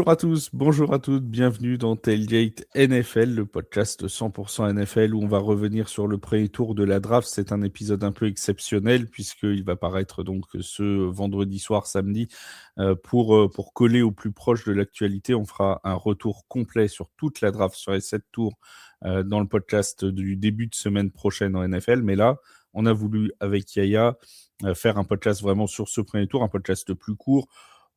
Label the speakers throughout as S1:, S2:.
S1: Bonjour à tous, bonjour à toutes, bienvenue dans Tailgate NFL, le podcast 100% NFL où on va revenir sur le premier tour de la draft. C'est un épisode un peu exceptionnel puisqu'il va paraître donc ce vendredi soir, samedi, pour coller au plus proche de l'actualité. On fera un retour complet sur toute la draft, sur les 7 tours dans le podcast du début de semaine prochaine en NFL. Mais là, on a voulu avec Yaya faire un podcast vraiment sur ce premier tour, un podcast plus court.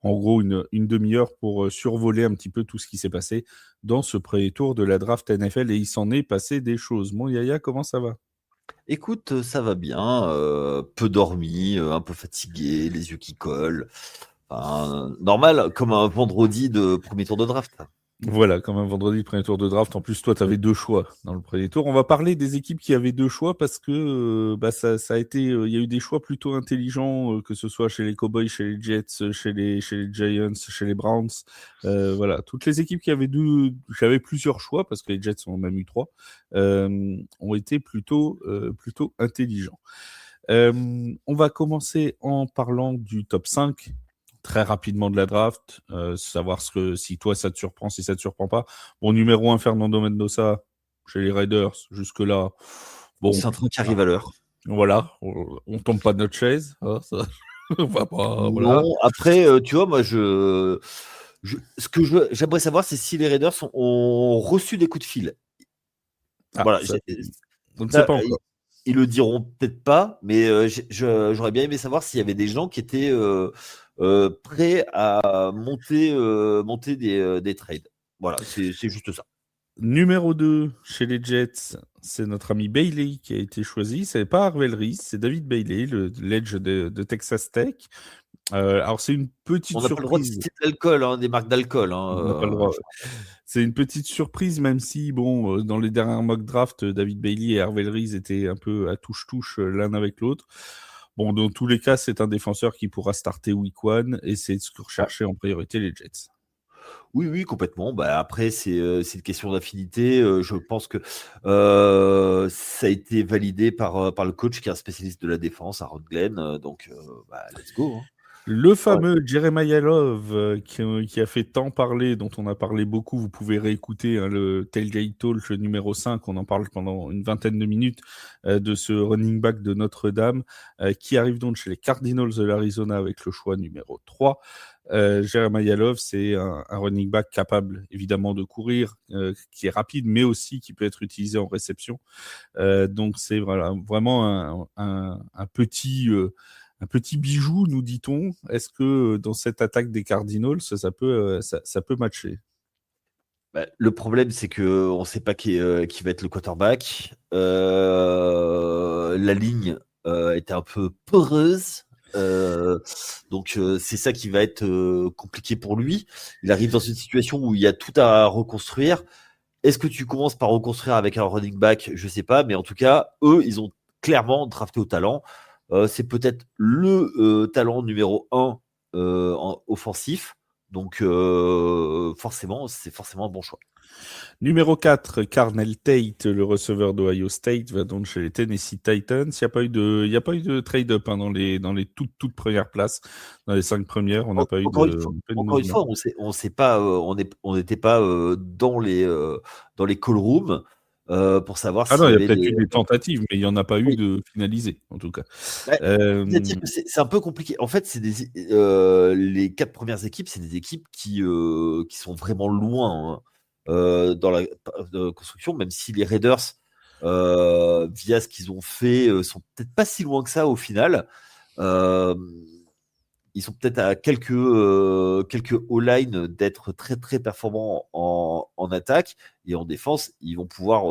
S1: En gros, une demi-heure pour survoler un petit peu tout ce qui s'est passé dans ce premier tour de la draft NFL. Et il s'en est passé des choses. Mon Yaya, comment ça va?
S2: Écoute, ça va bien, peu dormi, un peu fatigué, les yeux qui collent. Enfin, normal, comme un vendredi de premier tour de draft.
S1: Voilà, comme un vendredi, premier tour de draft. En plus, toi, tu avais 2 choix dans le premier tour. On va parler des équipes qui avaient 2 choix parce que ça a été, il y a eu des choix plutôt intelligents, que ce soit chez les Cowboys, chez les Jets, chez les Giants, chez les Browns. Voilà, toutes les équipes qui avaient plusieurs choix parce que les Jets en ont même eu 3, ont été plutôt intelligents. On va commencer en parlant du top 5. Très rapidement de la draft, savoir si toi ça te surprend, si ça te surprend pas. Bon, numéro 1, Fernando Mendoza chez les Raiders, jusque-là. Bon,
S2: C'est un train qui arrive à l'heure.
S1: voilà, on tombe pas de notre chaise. Hein, ça, on va pas, voilà.
S2: Non, après, tu vois, moi, ce que j'aimerais savoir, c'est si les Raiders ont reçu des coups de fil.
S1: Ah,
S2: Voilà,
S1: ça, on ne sait
S2: ça,
S1: pas encore.
S2: ils le diront peut-être pas, mais j'aurais bien aimé savoir s'il y avait des gens qui étaient prêts à monter des trades. Voilà, c'est juste ça.
S1: Numéro 2, chez les Jets, c'est notre ami Bailey qui a été choisi. C'est pas Harvell Reese, c'est David Bailey, l'edge de Texas Tech. Alors, c'est une petite
S2: On n'a pas le droit de
S1: surprise.
S2: citer de l'alcool, hein, des marques d'alcool.
S1: On n'a pas le droit. C'est une petite surprise, même si, bon, dans les dernières mock drafts, David Bailey et Harvell Reese étaient un peu à touche-touche l'un avec l'autre. Bon, dans tous les cas, c'est un défenseur qui pourra starter week 1 et c'est ce que recherchaient en priorité les Jets.
S2: Oui, oui, complètement. Bah, après, c'est une question d'affinité. Je pense que ça a été validé par le coach qui est un spécialiste de la défense, Aaron Glenn. Donc, let's go. Hein.
S1: Le
S2: Ouais.
S1: fameux Jeremiah Love, qui a fait tant parler, dont on a parlé beaucoup, vous pouvez réécouter le Tailgate Talk numéro 5, on en parle pendant une vingtaine de minutes, de ce running back de Notre-Dame, qui arrive donc chez les Cardinals de l'Arizona avec le choix numéro 3. Jeremiah Love, c'est un running back capable évidemment de courir, qui est rapide, mais aussi qui peut être utilisé en réception. Donc c'est vraiment un petit bijou, nous dit-on. Est-ce que dans cette attaque des Cardinals, ça peut matcher?
S2: Bah, le problème, c'est qu'on ne sait pas qui va être le quarterback. La ligne était un peu poreuse. Donc, c'est ça qui va être compliqué pour lui. Il arrive dans une situation où il y a tout à reconstruire. Est-ce que tu commences par reconstruire avec un running back? Je sais pas, mais en tout cas, eux, ils ont clairement drafté au talent. C'est peut-être le talent numéro 1 offensif. Donc, c'est forcément un bon choix.
S1: Numéro 4, Carnell Tate, le receveur d'Ohio State, va donc chez les Tennessee Titans. Il y a pas eu de trade-up dans les toutes premières places. Dans les 5 premières, on n'a pas eu
S2: Encore une
S1: de,
S2: fois,
S1: pas eu de
S2: encore une
S1: mouvement.
S2: fois, on sait pas, on n'était pas dans les call rooms pour savoir
S1: Ah non,
S2: s'il
S1: il
S2: y
S1: y a
S2: avait
S1: peut-être
S2: des.
S1: eu des tentatives, mais il n'y en a pas eu
S2: Oui.
S1: de finalisées, en tout cas.
S2: Bah,
S1: Euh,
S2: c'est-à-dire que c'est un peu compliqué. En fait, les 4 premières équipes, c'est des équipes qui sont vraiment loin hein, dans la construction, même si les Raiders, via ce qu'ils ont fait, sont peut-être pas si loin que ça au final. Euh, Ils sont peut-être à quelques O-line d'être très très performants en attaque et en défense, ils vont pouvoir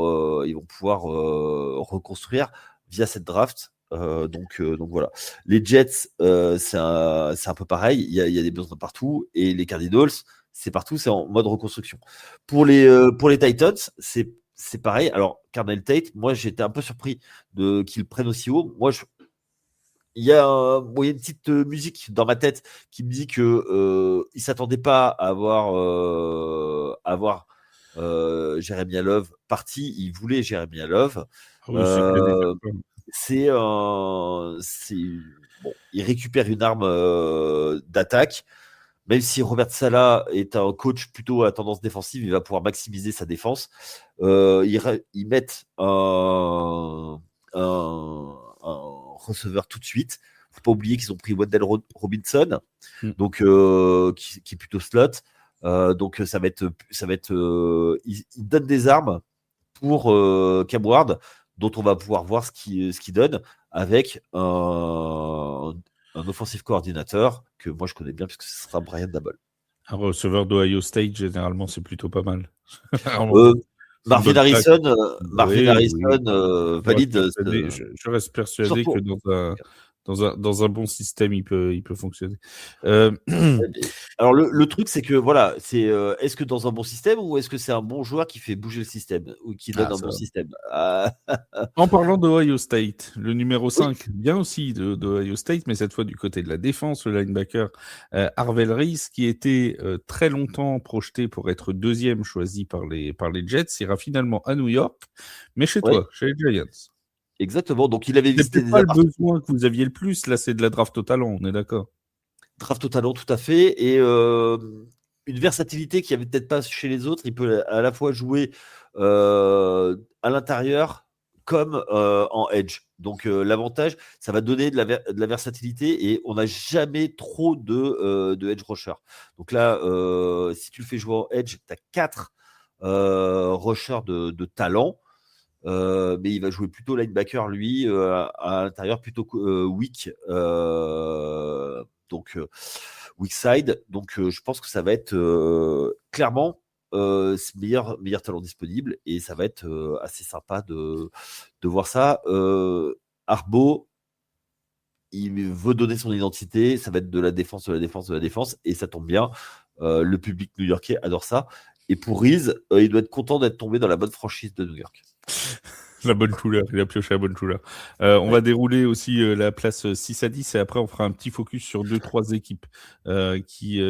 S2: reconstruire via cette draft. Donc voilà. Les Jets, c'est un peu pareil. Il y a des besoins partout et les Cardinals, c'est partout. C'est en mode reconstruction. Pour les Titans, c'est pareil. Alors Cardinal Tate, moi j'étais un peu surpris de qu'ils le prennent aussi haut. Moi, il y a une petite musique dans ma tête qui me dit que il s'attendait pas à avoir Jeremiah Love parti. Il voulait Jeremiah Love.
S1: ah oui, c'est clair et
S2: Euh,
S1: certain.
S2: c'est bon. Il récupère une arme d'attaque. même si Robert Saleh est un coach plutôt à tendance défensive, il va pouvoir maximiser sa défense. Ils mettent un receveur tout de suite. Faut pas oublier qu'ils ont pris Wendell Robinson, donc qui est plutôt slot. Donc ça va être, ils donnent des armes pour Cam Ward, dont on va pouvoir voir ce qu'il donne avec un offensive coordinateur que moi je connais bien puisque ce sera Brian Daboll.
S1: Un receveur d'Ohio State, généralement, c'est plutôt pas mal.
S2: Marvin Harrison, valide.
S1: Je reste persuadé
S2: Surtout.
S1: que dans un bon système, il peut fonctionner.
S2: Alors le truc, c'est que voilà, est-ce que dans un bon système ou est-ce que c'est un bon joueur qui fait bouger le système ou qui donne un bon système?
S1: En parlant d'Ohio State, le numéro 5, bien aussi d'Ohio State, mais cette fois du côté de la défense, le linebacker Harvell Reese, qui était très longtemps projeté pour être deuxième choisi par les Jets, ira finalement à New York, mais chez toi, chez les Giants.
S2: Exactement, donc il avait visité
S1: des pas le besoin que vous aviez le plus, là c'est de la draft au talent, on est d'accord.
S2: Draft au talent, tout à fait, et une versatilité qu'il n'y avait peut-être pas chez les autres. Il peut à la fois jouer à l'intérieur comme en edge. Donc l'avantage, ça va donner de la versatilité et on n'a jamais trop de edge rusher. Donc là, si tu le fais jouer en edge, tu as 4 rushers de talent. Mais il va jouer plutôt linebacker, lui, à l'intérieur, plutôt weak. Donc, weak side. Donc, je pense que ça va être clairement meilleur talent disponible et ça va être assez sympa de voir ça. Arbo, il veut donner son identité. Ça va être de la défense, et ça tombe bien. Le public new-yorkais adore ça. Et pour Reese, il doit être content d'être tombé dans la bonne franchise de New York.
S1: La bonne couleur, il a pioché la bonne couleur. On va dérouler aussi la place 6 à 10 et après on fera un petit focus sur 2-3 équipes qui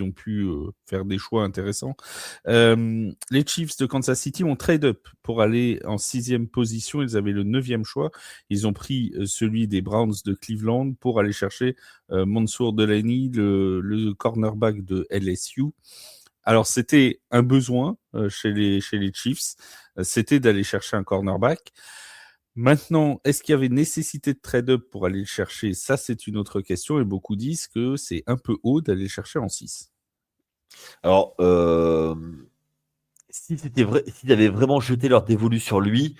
S1: ont pu faire des choix intéressants. Les Chiefs de Kansas City ont trade up pour aller en 6e position. Ils avaient le 9e choix. Ils ont pris celui des Browns de Cleveland pour aller chercher Mansour Delaney, le cornerback de LSU. Alors, c'était un besoin chez les Chiefs, c'était d'aller chercher un cornerback. Maintenant, est-ce qu'il y avait nécessité de trade-up pour aller le chercher? Ça, c'est une autre question et beaucoup disent que c'est un peu haut d'aller le chercher en 6.
S2: Alors, s'ils avaient vraiment jeté leur dévolu sur lui,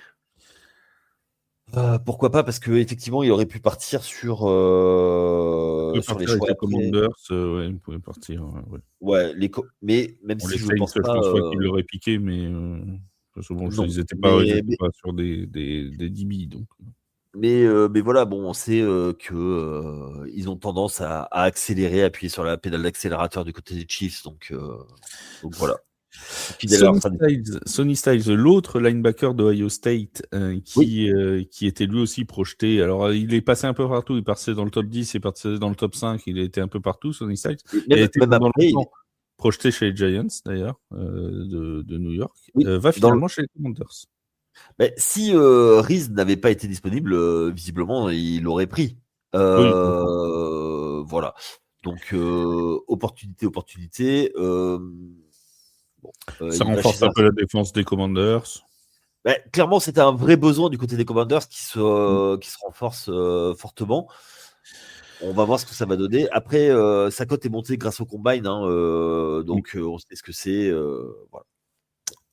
S2: pourquoi pas? Parce qu'effectivement, il aurait pu partir sur les choix
S1: les
S2: après.
S1: Commanders, ouais, il pouvait partir.
S2: Ouais, mais même si je ne pense pas.
S1: Je pense pas qu'ils l'auraient piqué, mais bon,
S2: Non,
S1: ils n'étaient pas sur des DB, donc.
S2: Mais voilà, bon, on sait que ils ont tendance à accélérer, appuyer sur la pédale d'accélérateur du côté des Chiefs, donc voilà.
S1: Sonny Styles, l'autre linebacker d'Ohio State, qui était lui aussi projeté. Alors, il est passé un peu partout. Il passait dans le top 10, il passait dans le top 5. Il était un peu partout, Sonny Styles. Il a été pendant longtemps projeté chez les Giants, d'ailleurs, de New York. Va finalement chez les Commanders.
S2: Mais si Reese n'avait pas été disponible, visiblement, il l'aurait pris. Voilà. Donc, opportunité.
S1: Ça renforce un peu la défense des Commanders.
S2: Clairement, c'était un vrai besoin du côté des Commanders qui se renforce fortement. On va voir ce que ça va donner. Après, sa cote est montée grâce au combine, donc on sait ce que c'est. Voilà.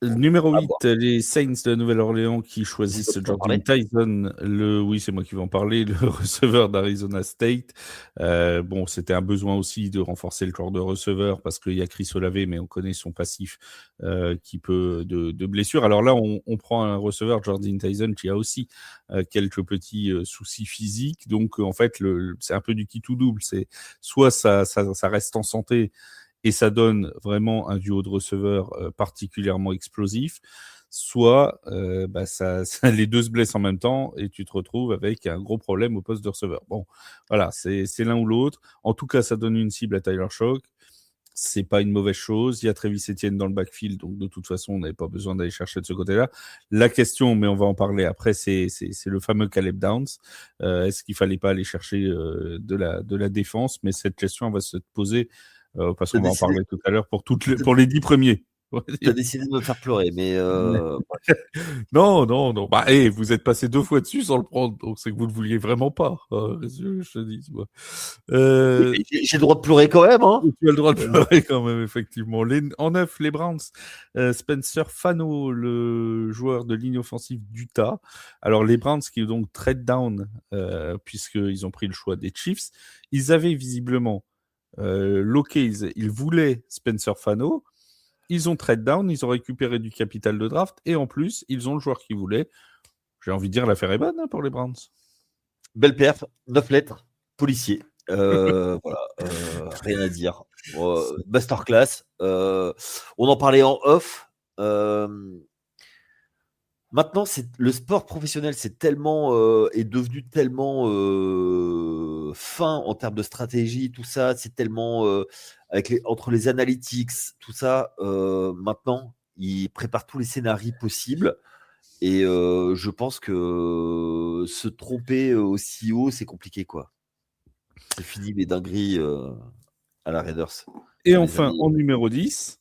S1: Numéro 8, les Saints de Nouvelle-Orléans qui choisissent Jordan Tyson, oui, c'est moi qui vais en parler, le receveur d'Arizona State. Bon, c'était un besoin aussi de renforcer le corps de receveur parce qu'il y a Chris Olave, mais on connaît son passif qui peut de blessures. Alors là, on prend un receveur, Jordan Tyson, qui a aussi quelques petits soucis physiques. Donc, en fait, c'est un peu du qui tout double. C'est soit ça reste en santé, et ça donne vraiment un duo de receveurs particulièrement explosif, soit les deux se blessent en même temps et tu te retrouves avec un gros problème au poste de receveur. Bon, voilà, c'est l'un ou l'autre. En tout cas, ça donne une cible à Tyler Shough. c'est pas une mauvaise chose. Il y a Travis Etienne dans le backfield, donc de toute façon, on n'avait pas besoin d'aller chercher de ce côté-là. La question, mais on va en parler après, c'est le fameux Caleb Downs. Est-ce qu'il fallait pas aller chercher de la défense? Mais cette question, on va se poser parce qu'on va en parler tout à l'heure pour les 10 premiers.
S2: T'as décidé de me faire pleurer, mais
S1: Non. Bah, vous êtes passé 2 fois dessus sans le prendre, donc c'est que vous ne le vouliez vraiment pas. Je te dis, moi.
S2: J'ai le droit de pleurer quand même, hein.
S1: Tu as le droit de pleurer quand même, effectivement. En 9, les Browns, Spencer Fano, le joueur de ligne offensive d'Utah. Alors, les Browns qui donc trade down, puisqu'ils ont pris le choix des Chiefs, ils avaient visiblement loqué, ils voulaient Spencer Fano. Ils ont trade down, ils ont récupéré du capital de draft, et en plus, ils ont le joueur qu'ils voulaient. J'ai envie de dire, l'affaire est bonne pour les Browns.
S2: Belle perf, 9 lettres, policier. Voilà, rien à dire. Masterclass. On en parlait en off. Maintenant, le sport professionnel, c'est tellement est devenu tellement fin en termes de stratégie, tout ça. C'est tellement entre les analytics, tout ça. Maintenant, ils préparent tous les scénarios possibles. Et je pense que se tromper aussi haut, c'est compliqué, quoi. C'est fini les dingueries à la Raiders.
S1: Et enfin, en numéro 10,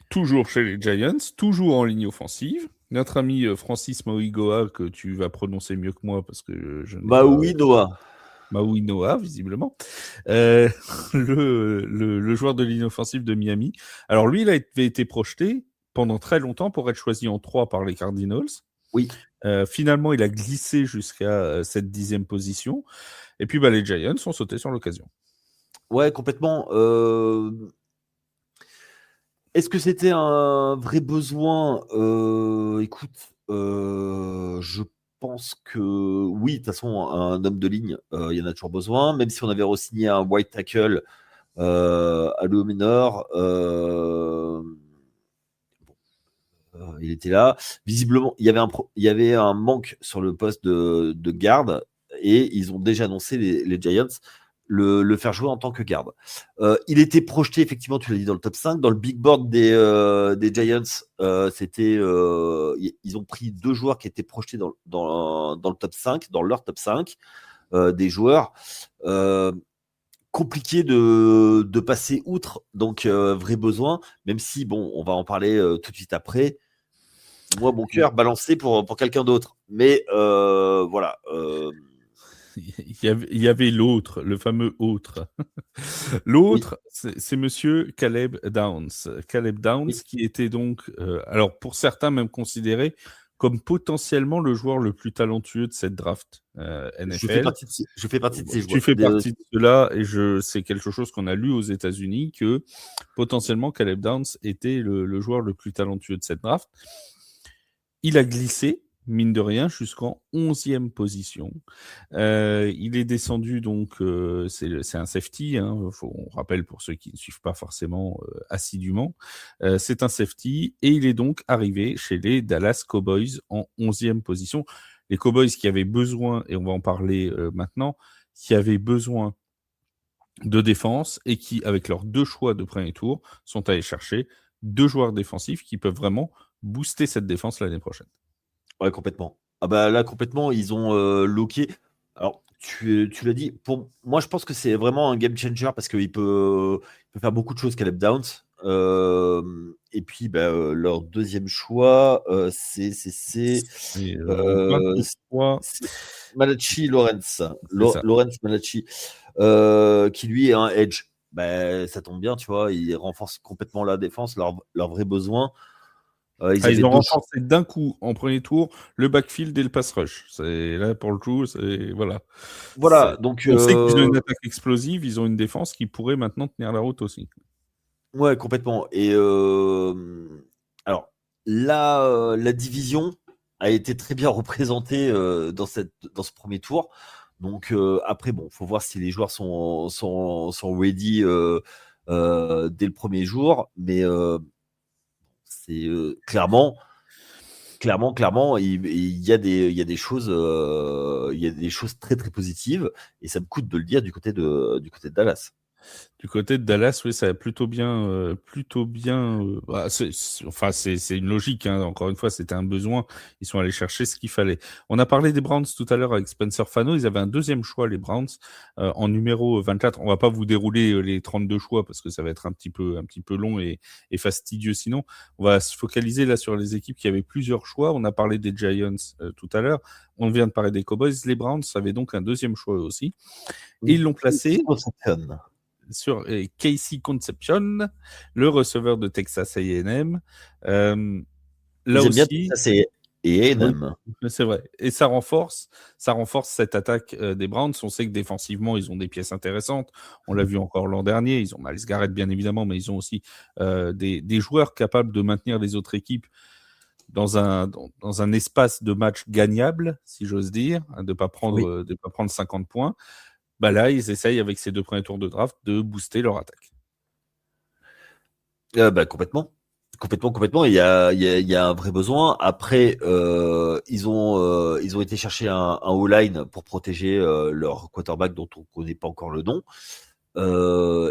S1: toujours chez les Giants, toujours en ligne offensive, notre ami Francis Mauigoa, que tu vas prononcer mieux que moi parce que je n'ai
S2: oui, Noah.
S1: Maui Noah, visiblement. Le joueur de ligne offensive de Miami. Alors lui, il avait été projeté pendant très longtemps pour être choisi en 3 par les Cardinals.
S2: Oui.
S1: Finalement, il a glissé jusqu'à cette 10e position. Et puis, les Giants ont sauté sur l'occasion.
S2: Ouais, complètement. Est-ce que c'était un vrai besoin? Écoute, je pense que oui. De toute façon, un homme de ligne, il y en a toujours besoin. Même si on avait re-signé un white tackle à Léo Minor, il était là. Visiblement, il y avait un manque sur le poste de garde, et ils ont déjà annoncé, les Giants, le faire jouer en tant que garde. Il était projeté, effectivement, tu l'as dit, dans le top 5. Dans le big board des Giants, ils ont pris 2 joueurs qui étaient projetés dans le top 5, dans leur top 5 des joueurs. Compliqué de passer outre, donc vrai besoin, même si, bon, on va en parler tout de suite après. Moi, mon cœur balancé pour quelqu'un d'autre. Mais voilà.
S1: Il y avait l'autre, le fameux autre. L'autre, oui. C'est monsieur Caleb Downs. Caleb Downs, oui. Qui était donc, alors pour certains même considéré comme potentiellement le joueur le plus talentueux de cette draft NFL.
S2: Je fais partie de ces joueurs.
S1: Tu fais partie de ceux-là, et c'est quelque chose qu'on a lu aux États-Unis, que potentiellement Caleb Downs était le joueur le plus talentueux de cette draft. Il a glissé, mine de rien, jusqu'en 11e position. Il est descendu, donc, c'est un safety, hein, on rappelle pour ceux qui ne suivent pas forcément assidûment. C'est un safety, et il est donc arrivé chez les Dallas Cowboys en 11e position. Les Cowboys qui avaient besoin, et on va en parler maintenant, qui avaient besoin de défense, et qui, avec leurs 2 choix de premier tour, sont allés chercher 2 joueurs défensifs qui peuvent vraiment booster cette défense l'année prochaine.
S2: Ouais, complètement. Ah bah là, complètement, ils ont loqué. Alors, tu l'as dit, pour moi, je pense que c'est vraiment un game changer, parce qu'il peut faire beaucoup de choses, Caleb Downs. Et puis, leur 2e choix, c'est Malachi Lawrence. Lawrence Malachi, qui lui est un edge. Ça tombe bien, tu vois, il renforce complètement la défense, leur vrai besoin.
S1: Ils ont renforcé d'un coup, en premier tour, le backfield et le pass rush. Là, pour le coup, voilà.
S2: Donc,
S1: on sait qu'ils ont une attaque explosive, ils ont une défense qui pourrait maintenant tenir la route aussi.
S2: Ouais, complètement. Et alors, la division a été très bien représentée dans ce premier tour. Donc, après, bon, faut voir si les joueurs sont ready dès le premier jour. Mais c'est clairement, il y a des choses, très très positives, et ça me coûte de le dire du côté de Dallas.
S1: Du côté de Dallas, oui, ça a plutôt bien, enfin, c'est une logique. Hein. Encore une fois, c'était un besoin. Ils sont allés chercher ce qu'il fallait. On a parlé des Browns tout à l'heure avec Spencer Fano. Ils avaient un deuxième choix, les Browns, en numéro 24. On va pas vous dérouler les 32 choix parce que ça va être un petit peu long et fastidieux. Sinon, on va se focaliser là sur les équipes qui avaient plusieurs choix. On a parlé des Giants tout à l'heure. On vient de parler des Cowboys. Les Browns avaient donc un deuxième choix aussi. Et ils l'ont placé sur Casey Concepcion, le receveur de Texas A&M. Là
S2: Ils aiment bien
S1: aussi,
S2: Texas et
S1: oui,
S2: A&M.
S1: c'est vrai. Et ça renforce cette attaque des Browns. On sait que défensivement, ils ont des pièces intéressantes. On l'a vu encore l'an dernier. Ils ont Myles Garrett, bien évidemment, mais ils ont aussi des joueurs capables de maintenir les autres équipes dans un espace de match gagnable, si j'ose dire, de ne pas prendre 50 points. Bah là, ils essayent avec ces 2 premiers tours de draft de booster leur attaque.
S2: Complètement. Complètement. Il y a un vrai besoin. Après, ils ont été chercher un O-line pour protéger leur quarterback dont on connaît pas encore le nom.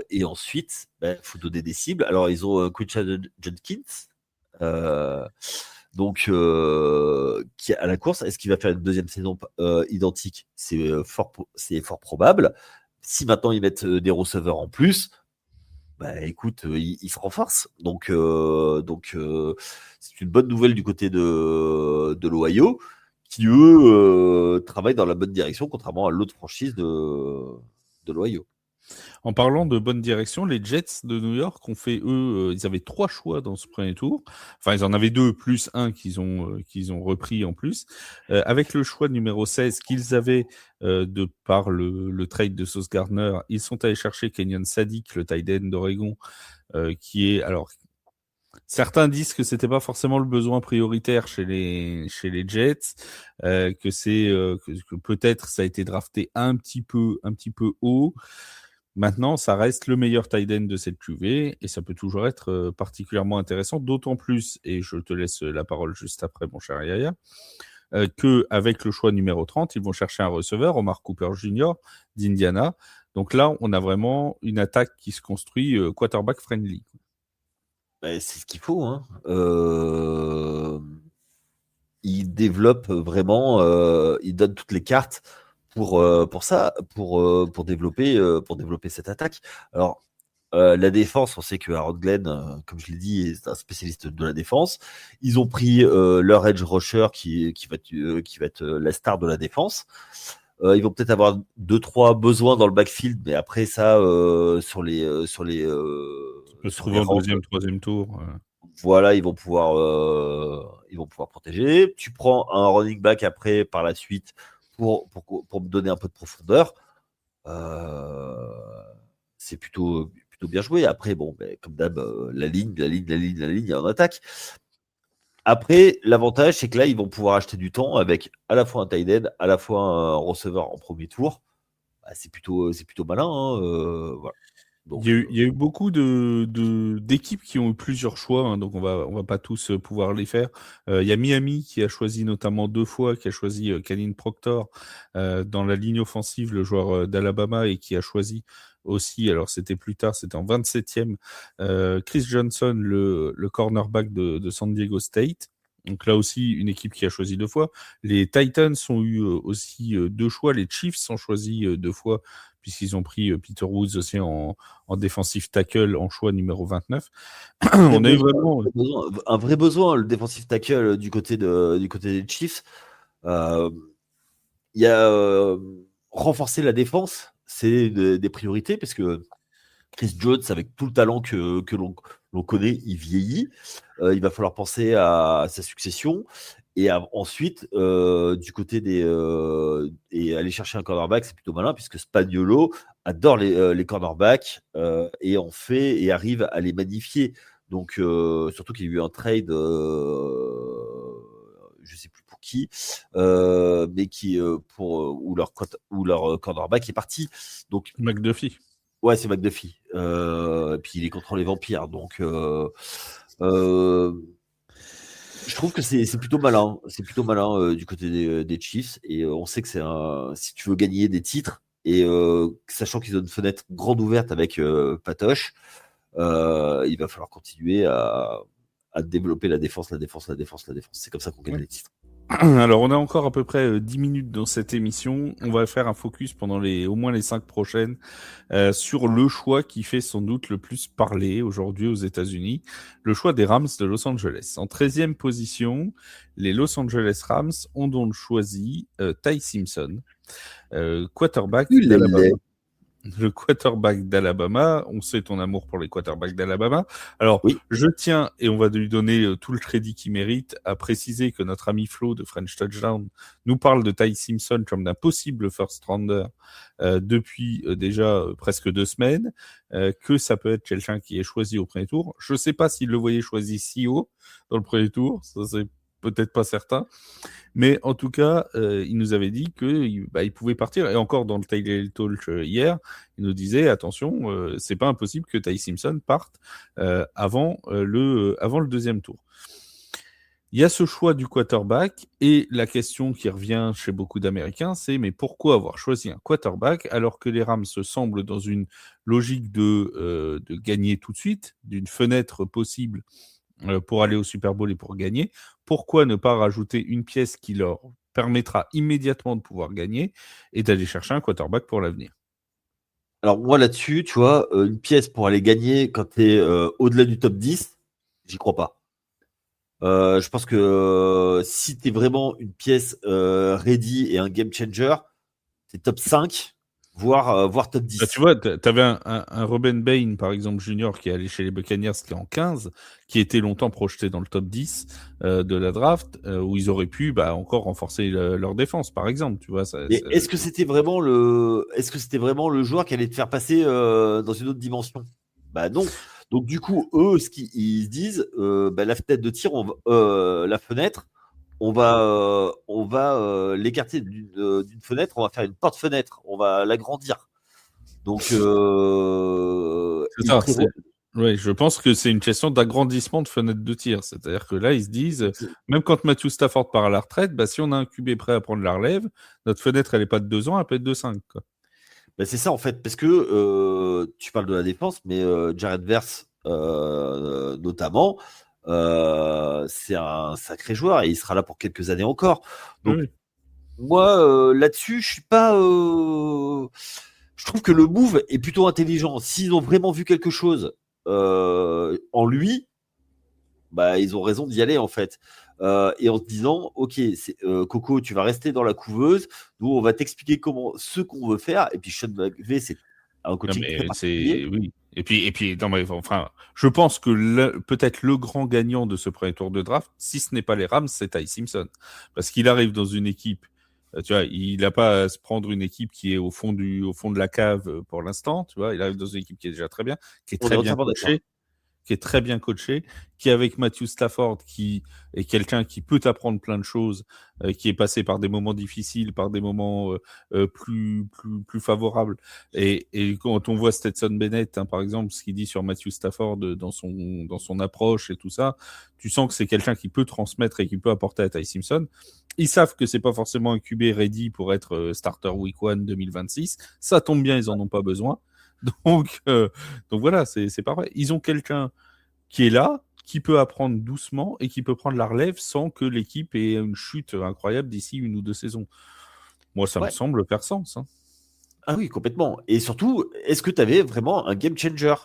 S2: Et ensuite, faut donner des cibles. Alors, ils ont Quinshon Judkins, donc qui est à la course. Est-ce qu'il va faire une deuxième saison identique? C'est fort probable. Si maintenant ils mettent des receveurs en plus, écoute, il se renforce. Donc, c'est une bonne nouvelle du côté de l'Ohio, qui eux travaillent dans la bonne direction, contrairement à l'autre franchise de l'Ohio.
S1: En parlant de bonne direction, les Jets de New York ont fait, eux, ils avaient 3 choix dans ce premier tour. Enfin, ils en avaient 2, plus un qu'ils ont repris en plus. Avec le choix numéro 16 qu'ils avaient de par le trade de Sauce Gardner, ils sont allés chercher Kenyon Sadiq, le tight end d'Oregon, qui est... Alors, certains disent que c'était pas forcément le besoin prioritaire chez les Jets, que peut-être ça a été drafté un petit peu haut. Maintenant, ça reste le meilleur tight end de cette QV et ça peut toujours être particulièrement intéressant, d'autant plus, et je te laisse la parole juste après, mon cher Yaya, qu'avec le choix numéro 30, ils vont chercher un receveur, Omar Cooper Jr. d'Indiana. Donc là, on a vraiment une attaque qui se construit quarterback friendly.
S2: C'est ce qu'il faut, hein. Il développe vraiment, il donne toutes les cartes pour ça, pour développer cette attaque. Alors, la défense, on sait que Aaron Glenn, comme je l'ai dit, est un spécialiste de la défense. Ils ont pris leur edge rusher qui va être la star de la défense. Ils vont peut-être avoir 2-3 besoins dans le backfield, mais après ça, sur les
S1: Ça peut se trouver en deuxième, troisième tour.
S2: voilà, ils vont pouvoir protéger. Tu prends un running back après par la suite pour me donner un peu de profondeur. C'est plutôt bien joué. Après, bon, comme d'hab, la ligne en attaque. Après, l'avantage, c'est que là, ils vont pouvoir acheter du temps avec à la fois un tight end, à la fois un receveur en premier tour. C'est plutôt malin. Hein, voilà. Donc,
S1: Il y a eu beaucoup d'équipes qui ont eu plusieurs choix, hein, donc on va pas tous pouvoir les faire. Il y a Miami qui a choisi notamment 2 fois, qui a choisi Khalil Proctor dans la ligne offensive, le joueur d'Alabama, et qui a choisi aussi, alors c'était plus tard, c'était en 27e, Chris Johnson, le cornerback de San Diego State. Donc là aussi, une équipe qui a choisi 2 fois. Les Titans ont eu aussi 2 choix. Les Chiefs ont choisi 2 fois, puisqu'ils ont pris Peter Woods aussi en défensif tackle en choix numéro 29. On a eu vraiment
S2: un vrai besoin, le défensif tackle du côté des Chiefs. Il y a renforcer la défense, c'est des priorités, parce que Chris Jones, avec tout le talent que l'on connaît, il vieillit. Il va falloir penser à sa succession. Et ensuite, du côté et aller chercher un cornerback, c'est plutôt malin, puisque Spagnuolo adore les cornerbacks et arrive à les magnifier. Donc, surtout qu'il y a eu un trade, je sais plus pour qui, mais qui où leur cornerback est parti. Donc,
S1: McDuffie.
S2: Ouais, c'est McDuffie. Et puis il est contre les vampires, donc je trouve que c'est plutôt malin. C'est plutôt malin du côté des Chiefs. Et on sait que si tu veux gagner des titres, Et sachant qu'ils ont une fenêtre grande ouverte avec Patoche, il va falloir continuer à développer la défense. C'est comme ça qu'on gagne les titres.
S1: Alors, on a encore à peu près 10 minutes dans cette émission. On va faire un focus pendant au moins les 5 prochaines sur le choix qui fait sans doute le plus parler aujourd'hui aux États-Unis, le choix des Rams de Los Angeles. En 13e position, les Los Angeles Rams ont donc choisi Ty Simpson, quarterback d'Alabama. Le quarterback d'Alabama, on sait ton amour pour les quarterbacks d'Alabama. Alors,
S2: oui.
S1: Je tiens, et on va lui donner tout le crédit qu'il mérite, à préciser que notre ami Flo de French Touchdown nous parle de Ty Simpson comme d'un possible first rounder depuis déjà presque 2 semaines, que ça peut être quelqu'un qui est choisi au premier tour. Je ne sais pas s'il le voyait choisi si haut dans le premier tour, ça c'est peut-être pas certain. Mais en tout cas, il nous avait dit qu'il pouvait partir. Et encore dans le Tailgate Talk hier, il nous disait attention, c'est pas impossible que Ty Simpson parte avant le deuxième tour. Il y a ce choix du quarterback et la question qui revient chez beaucoup d'Américains, c'est mais pourquoi avoir choisi un quarterback alors que les Rams se semblent dans une logique de gagner tout de suite, d'une fenêtre possible pour aller au Super Bowl et pour gagner. Pourquoi ne pas rajouter une pièce qui leur permettra immédiatement de pouvoir gagner et d'aller chercher un quarterback pour l'avenir?
S2: Alors moi là-dessus, tu vois, une pièce pour aller gagner quand tu es au-delà du top 10, j'y crois pas. Je pense que si tu es vraiment une pièce ready et un game changer, c'est top 5, voire top 10.
S1: Tu vois, tu avais un Ruben Bain, par exemple, junior, qui est allé chez les Buccaneers, qui est en 15, qui était longtemps projeté dans le top 10 de la draft, où ils auraient pu encore renforcer leur défense, par exemple. Tu vois,
S2: mais est-ce que c'était vraiment le joueur qui allait te faire passer dans une autre dimension? Bah non. Donc du coup, eux, ils se disent, la fenêtre de tir, la fenêtre, on va l'écarter d'une fenêtre, on va faire une porte-fenêtre, on va l'agrandir. Donc,
S1: oui, je pense que c'est une question d'agrandissement de fenêtre de tir. C'est-à-dire que là, ils se disent, même quand Matthew Stafford part à la retraite, si on a un QB prêt à prendre la relève, notre fenêtre, elle n'est pas de 2 ans, elle peut être de 5. Quoi.
S2: C'est ça, en fait, parce que tu parles de la défense, mais Jared Verse, notamment, c'est un sacré joueur et il sera là pour quelques années encore. Donc, moi, là-dessus, je suis pas. Je trouve que le move est plutôt intelligent. S'ils ont vraiment vu quelque chose en lui, ils ont raison d'y aller, en fait. Et en se disant, ok, Coco, tu vas rester dans la couveuse. Nous, on va t'expliquer ce qu'on veut faire. Et puis, Sean McVay, c'est un coaching très particulier.
S1: Oui. Et puis je pense que peut-être le grand gagnant de ce premier tour de draft, si ce n'est pas les Rams, c'est Ty Simpson. Parce qu'il arrive dans une équipe, tu vois, il n'a pas à se prendre une équipe qui est au fond de la cave pour l'instant, tu vois. Il arrive dans une équipe qui est déjà très bien, qui est très bien coachée. Qui est très bien coaché, qui avec Matthew Stafford, qui est quelqu'un qui peut apprendre plein de choses, qui est passé par des moments difficiles, par des moments plus favorables. Et quand on voit Stetson Bennett, par exemple, ce qu'il dit sur Matthew Stafford dans son approche et tout ça, tu sens que c'est quelqu'un qui peut transmettre et qui peut apporter à Ty Simpson. Ils savent que c'est pas forcément un QB ready pour être starter week 1 2026. Ça tombe bien, ils en ont pas besoin. Donc voilà, c'est parfait. Ils ont quelqu'un qui est là, qui peut apprendre doucement et qui peut prendre la relève sans que l'équipe ait une chute incroyable d'ici 1 ou 2 saisons. Moi, ça me semble faire sens. Hein.
S2: Ah oui, complètement. Et surtout, est-ce que tu avais vraiment un game changer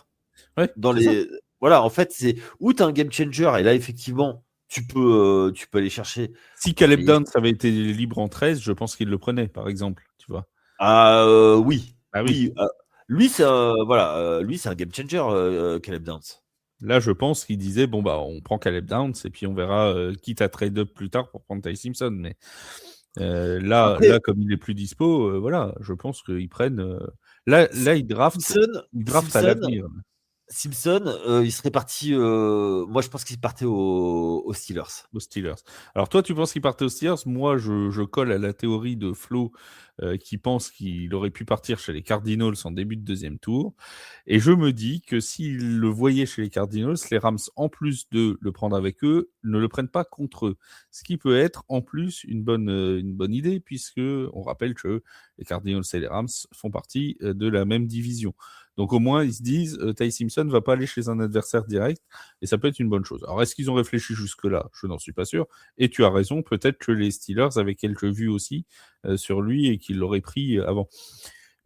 S2: Voilà, en fait, c'est où tu as un game changer et là, effectivement, tu peux aller chercher.
S1: Si Caleb Downs avait été libre en 13, je pense qu'il le prenait, par exemple. Tu vois.
S2: Oui.
S1: Ah oui.
S2: Lui, c'est un game changer, Caleb Downs.
S1: Là, je pense qu'il disait on prend Caleb Downs et puis on verra quitte à trade up plus tard pour prendre Ty Simpson. Mais là, comme il est plus dispo, voilà, je pense qu'ils prennent. Là, ils draftent à l'avenir.
S2: Simpson, il serait parti. Moi, je pense qu'il partait aux Steelers.
S1: Aux Steelers. Alors toi, tu penses qu'il partait aux Steelers? Moi, je colle à la théorie de Flo qui pense qu'il aurait pu partir chez les Cardinals en début de deuxième tour. Et je me dis que s'il le voyait chez les Cardinals, les Rams, en plus de le prendre avec eux, ne le prennent pas contre eux. Ce qui peut être en plus une bonne idée, puisque on rappelle que les Cardinals et les Rams font partie de la même division. Donc au moins, ils se disent, Ty Simpson va pas aller chez un adversaire direct, et ça peut être une bonne chose. Alors est-ce qu'ils ont réfléchi jusque-là? Je n'en suis pas sûr. Et tu as raison, peut-être que les Steelers avaient quelques vues aussi sur lui et qu'ils l'auraient pris avant.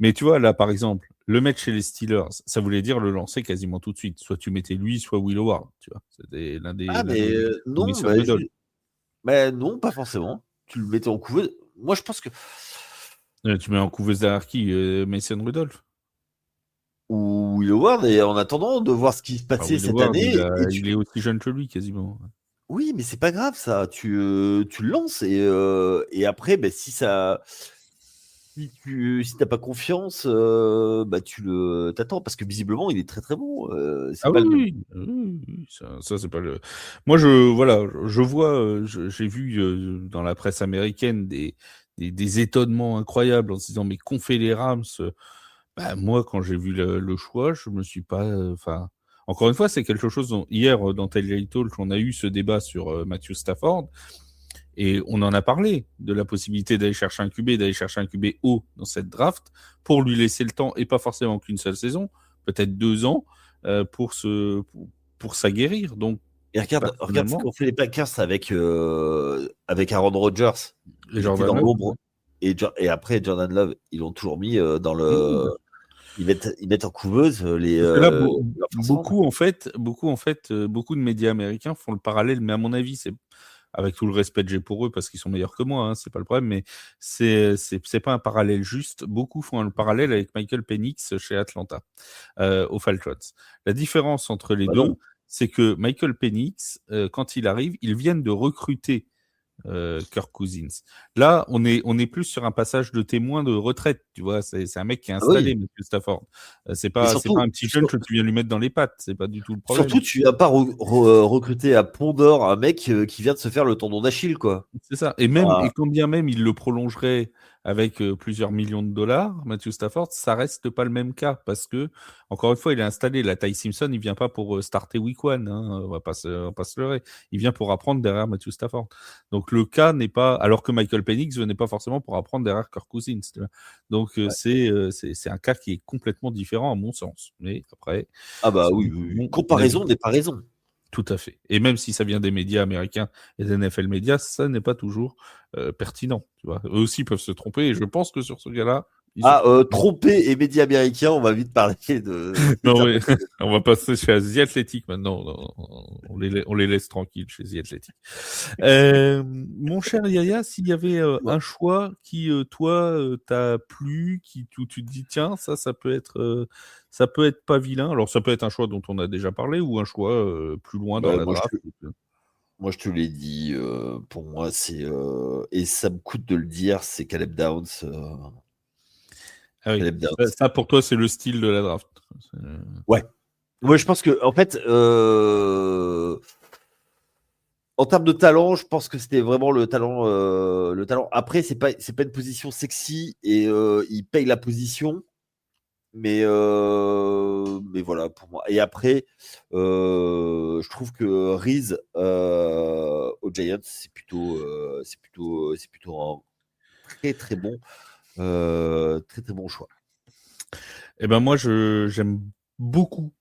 S1: Mais tu vois, là, par exemple, le mettre chez les Steelers, ça voulait dire le lancer quasiment tout de suite. Soit tu mettais lui, soit Will Howard, tu vois. C'était
S2: Ah, mais
S1: ou
S2: non,
S1: Mason Rudolph.
S2: non, pas forcément. Tu le mettais en couveuse. Moi, je pense que.
S1: Tu mets en couveuse derrière qui Mason Rudolph.
S2: Ou Will Howard, et en attendant de voir ce qui se
S1: Enfin,
S2: passait
S1: Will
S2: cette
S1: Howard,
S2: année,
S1: il est aussi jeune que lui, quasiment.
S2: Oui, mais c'est pas grave, ça. Tu le lances, et après, ben, si ça. Si t'as pas confiance, bah t'attends parce que visiblement il est très très bon.
S1: Ah
S2: C'est pas
S1: oui,
S2: le même.
S1: oui, oui, oui, ça c'est pas le. Moi, voilà, je vois, j'ai vu dans la presse américaine des étonnements incroyables en se disant mais qu'ont fait les Rams? Bah, moi, quand j'ai vu le choix, je me suis pas. Enfin, encore une fois, c'est quelque chose dont hier dans Tailgate Talk, on a eu ce débat sur Matthew Stafford et on en a parlé de la possibilité d'aller chercher un QB, d'aller chercher un QB haut dans cette draft pour lui laisser le temps et pas forcément qu'une seule saison, peut-être 2 ans pour s'aguerrir. Donc,
S2: Et regarde ce
S1: personnellement,
S2: qu'ont fait les Packers avec Aaron Rodgers.
S1: et
S2: Il était
S1: Jordan
S2: dans
S1: Love,
S2: l'ombre. Et après Jordan Love, ils l'ont toujours mis dans le.
S1: oui,
S2: Ils mettent en couveuse
S1: parce que là,
S2: leur first round.
S1: beaucoup de médias américains font le parallèle, mais à mon avis, c'est avec tout le respect que j'ai pour eux parce qu'ils sont meilleurs que moi, hein, c'est pas le problème, mais c'est pas un parallèle juste. Beaucoup font le parallèle avec Michael Penix chez Atlanta, aux Falcons. La différence entre les
S2: Bah
S1: deux,
S2: non.
S1: c'est que Michael Penix, quand il arrive, ils viennent de recruter Kirk Cousins. Là, on est plus sur un passage de témoin de retraite, tu vois. C'est un mec qui est
S2: Ah oui.
S1: installé, Matthew Stafford.
S2: Mais
S1: C'est pas
S2: surtout,
S1: un petit jeune que tu viens lui mettre dans les pattes. C'est pas du tout le problème.
S2: surtout, tu vas pas recruter à Pont d'Or un mec qui vient de se faire le tendon d'Achille, quoi.
S1: C'est ça. Et
S2: Ah,
S1: quand bien même il le prolongerait avec plusieurs millions de dollars, Matthew Stafford, ça reste pas le même cas parce que, encore une fois, il est installé. La Ty Simpson, il vient pas pour starter week one, hein, on va pas se leurrer. Il vient pour apprendre derrière Matthew Stafford. Donc le cas n'est pas, alors que Michael Penix venait pas forcément pour apprendre derrière Kirk Cousins. Tu vois. Donc
S2: ouais.
S1: c'est un cas qui est complètement différent à mon sens. Mais après,
S2: Ah bah
S1: c'est
S2: oui, oui, oui.
S1: mon avis.
S2: Comparaison n'est pas raison.
S1: Tout à fait. Et même si ça vient des médias américains et des NFL médias, ça n'est pas toujours pertinent. Tu vois. Eux aussi peuvent se tromper. Et je pense que sur ce gars-là, ils se
S2: Ah,
S1: trompent.
S2: tromper et médias américains, on va vite parler
S1: Non, mais
S2: d'interpréter.
S1: on va passer chez The Athletic maintenant. On les laisse tranquilles chez The Athletic. Mon cher Yaya, s'il y avait
S2: Ouais.
S1: un choix qui, toi, t'a plu, où tu te dis, tiens, ça peut être pas vilain. Alors, ça peut être un choix dont on a déjà parlé ou un choix plus loin dans
S2: Bah,
S1: la draft.
S2: moi, je te l'ai dit, pour moi, et ça me coûte de le dire, c'est Caleb Downs.
S1: Ah oui,
S2: Caleb Downs.
S1: ça pour toi, c'est le style de la draft.
S2: Ouais. Moi, je pense que, en fait, en termes de talent, je pense que c'était vraiment le talent. Le talent. Après, c'est pas une position sexy et il paye la position. Mais voilà pour moi. Et après, je trouve que Reese aux Giants, c'est plutôt un très très bon, très très bon choix.
S1: Eh ben moi, j'aime beaucoup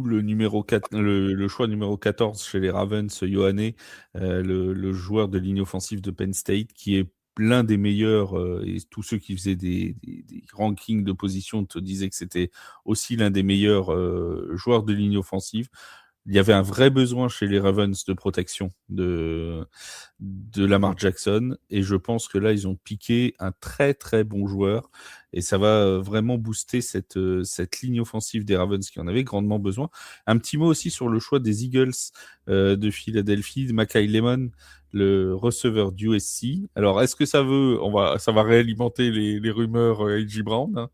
S1: le numéro 4, le choix numéro 14 chez les Ravens, Ioane, le joueur de ligne offensive de Penn State, qui est l'un des meilleurs, et tous ceux qui faisaient des rankings de position te disaient que c'était aussi l'un des meilleurs joueurs de ligne offensive. Il y avait un vrai besoin chez les Ravens de protection de Lamar Jackson et je pense que là ils ont piqué un très très bon joueur et ça va vraiment booster cette ligne offensive des Ravens qui en avait grandement besoin. Un petit mot aussi sur le choix des Eagles de Philadelphie, de Mackay Lemon, le receveur d'USC. Alors est-ce que ça va réalimenter les rumeurs A.J. Brown, hein.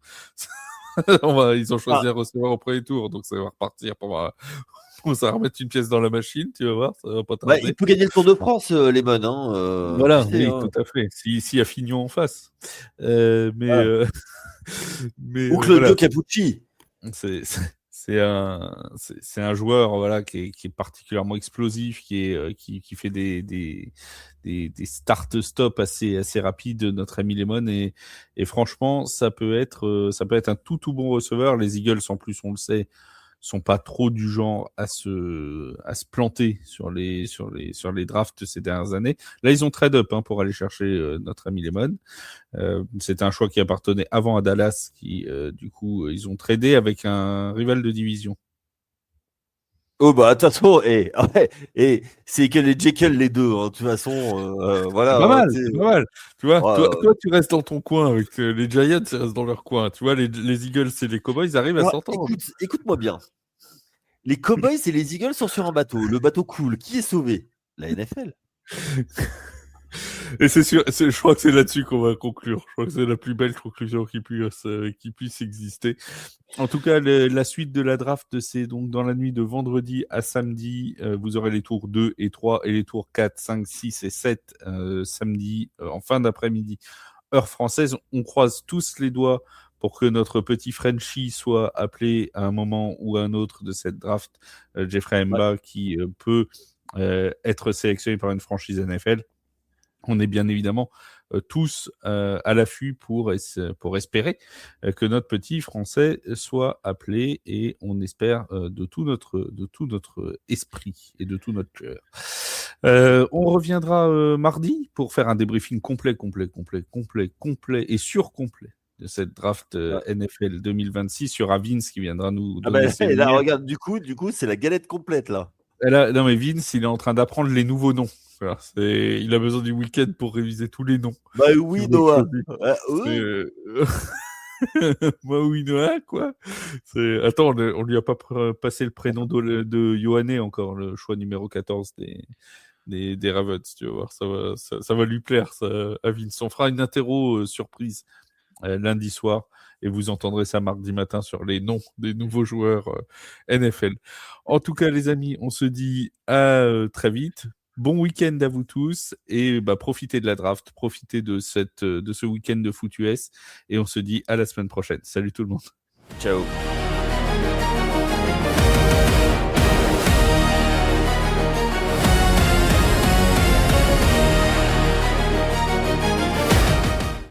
S1: Ils ont choisi un receveur au premier tour, donc ça va repartir ça va remettre une pièce dans la machine, tu vas voir, ça va pas tarder.
S2: Il peut gagner le Tour de France, Lemon.
S1: Voilà,
S2: tu sais,
S1: oui, tout à fait. S'il y a Fignon en face. Mais
S2: ou Claudio
S1: voilà.
S2: Capucci.
S1: C'est un joueur voilà, qui est particulièrement explosif, qui fait des start-stop assez rapides, notre ami Lemon. Et franchement, ça peut être un tout bon receveur. Les Eagles, en plus, on le sait, sont pas trop du genre à se planter sur les drafts ces dernières années. Là, ils ont trade up pour aller chercher notre ami Lemon. C'était un choix qui appartenait avant à Dallas, qui du coup ils ont tradé avec un rival de division.
S2: Oh attention, c'est que les Jekyll les deux, de toute façon, voilà.
S1: C'est pas mal. Tu vois, toi, tu restes dans ton coin avec les Giants, ils restent dans leur coin. Tu vois, les Eagles et les Cowboys, ils arrivent à s'entendre.
S2: Écoute-moi bien. Les Cowboys et les Eagles sont sur un bateau. Le bateau coule. Qui est sauvé? La NFL.
S1: Et c'est sûr, je crois que c'est là-dessus qu'on va conclure. Je crois que c'est la plus belle conclusion qui puisse exister. En tout cas, la suite de la draft, c'est donc dans la nuit de vendredi à samedi. Vous aurez les tours 2 et 3 et les tours 4, 5, 6 et 7 samedi en fin d'après-midi, heure française. On croise tous les doigts pour que notre petit Frenchie soit appelé à un moment ou à un autre de cette draft. Jeffrey Mba qui peut être sélectionné par une franchise NFL. On est bien évidemment tous à l'affût pour espérer que notre petit Français soit appelé, et on espère de tout notre esprit et de tout notre cœur. On reviendra mardi pour faire un débriefing complet et surcomplet de cette draft NFL 2026 sur Vince qui viendra nous donner ses
S2: là, regarde, du coup, c'est la galette complète là.
S1: Non mais Vince, il est en train d'apprendre les nouveaux noms. Voilà, il a besoin du week-end pour réviser tous les noms.
S2: Oui, Noah.
S1: Oui, Noah, quoi. Attends, on lui a pas passé le prénom de Yohanné encore, le choix numéro 14 des Ravens. Tu vas voir, ça va lui plaire, ça, à Vince. On fera une interro surprise lundi soir, et vous entendrez ça mardi matin sur les noms des nouveaux joueurs NFL. En tout cas, les amis, on se dit à très vite. Bon week-end à vous tous, et profitez de la draft, profitez de ce week-end de foot US, et on se dit à la semaine prochaine. Salut tout le monde.
S2: Ciao.